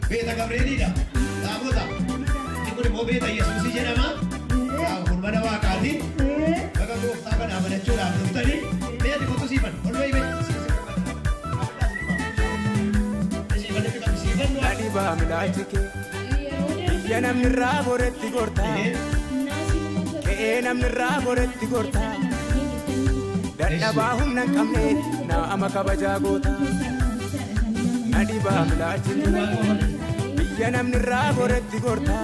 Beta Gabrielina, la boda. Dico di beta Yesus si genama. Kun mana wakati. Maka ko takan amana chura tadi. Dia di foto sipan. Olway be. Nadi bahamila chike. Yanam nirra boretti gorta. Enam nirra boretti gorta. Dada bahum nan kamne na amaka bajagota. Nadi bahamila chike. Yanam nirra boretti gorta.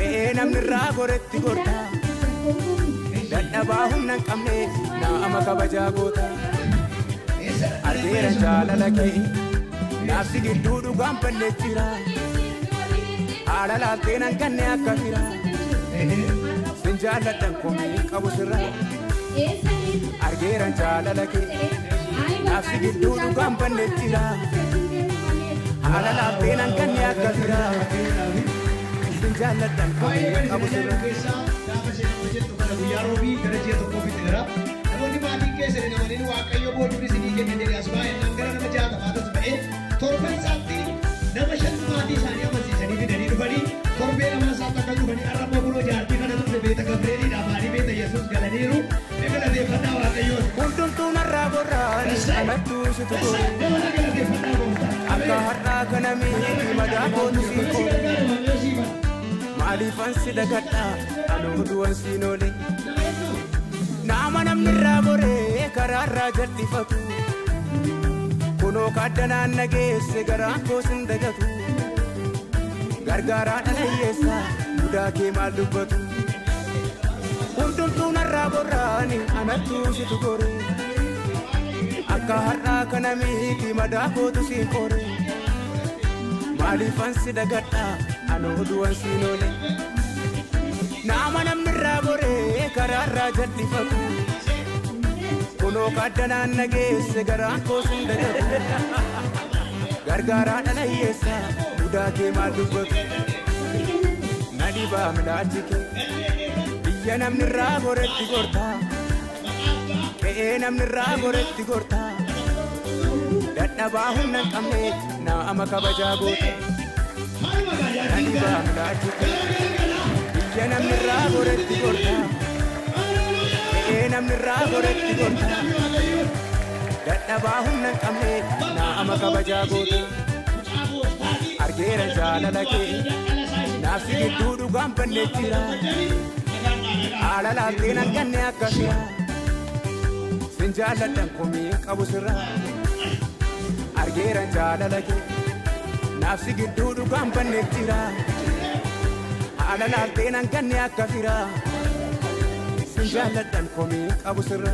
Enam nirra boretti gorta. Dada bahum nan kamne na amaka bajagota. Ardeera jaalalake. Nafsi gidduudhu gaanfanne jira. Haadha laaftee nan kanne akka fira. Sin jaalladhan komii qabu sirra. Argeeran jaalala kee. Nafsi gidduudhu gaanfanne jira. Haadha laaftee nan kanne akka fira. Sin jaalladhan komii qabu sirra. Namoonni maatiin keessa namoonni waaqayyo booduu isinii kennanii asuma ennaan gara nama jaatamaatu ta'e torban isaatti nama shan maatii isaanii amansiisanii fidanii dhufanii torbee lama isaatti akka dhufanii arraba buloo jaartii kana ture beeta Gabrielii dhaabanii beeta Yesuus galaniiru galateeffannaa waaqayyoon. Hundumtuu narraa gorraan alattuu situ godhu. Akka har'aa kana miidhagni madaa kootu siin qoodhu. Maaliifan si dagadhaa anuu du'an siin oole. Nama namni irraa boree karaa irraa jal'ifatu. Kunoo kaaddanaan nageesse garaan koos hin dagatu. Gargaaraa dhala hiyyeessaa mudaa kee maal dubbatu. Hundumtuu narraa borraani anattuu situ gore. Akka har'aa kana miiti madaa kootu siin qoore. Maaliifan si dagadhaa anuu du'an siin oole. Nama namni irraa boree karaa irraa jal'ifatu. Kunoo kaaddanaan nageesse garaan koos hin dagatu. Gargaaraa dhala hiyyeessaa mudaa kee maal dubbatu. Nadi baamilaachi kee. Biyya namni irraa boretti gortaa. Qe'ee namni irraa boretti gortaa. Dadhabaa humna hin qabne nama kabajaa goota. Nadi baamilaachi kee. Yanam nirra boretti gorta. Enam nirra boretti gorta. Dadhabaa humna hin qabne nama kabajaa goota. Argeera jaalala kee. Nafsi gidduudhu gaanfanne jira. Haala laaftee nan kanne akka fira. Sin jaalladhan komii qabu sirra. Argeera jaalala kee. Nafsi gidduudhu gaanfanne jira. Haala laaftee nan kanne akka fira. Sin jaalladhan komii qabu sirra.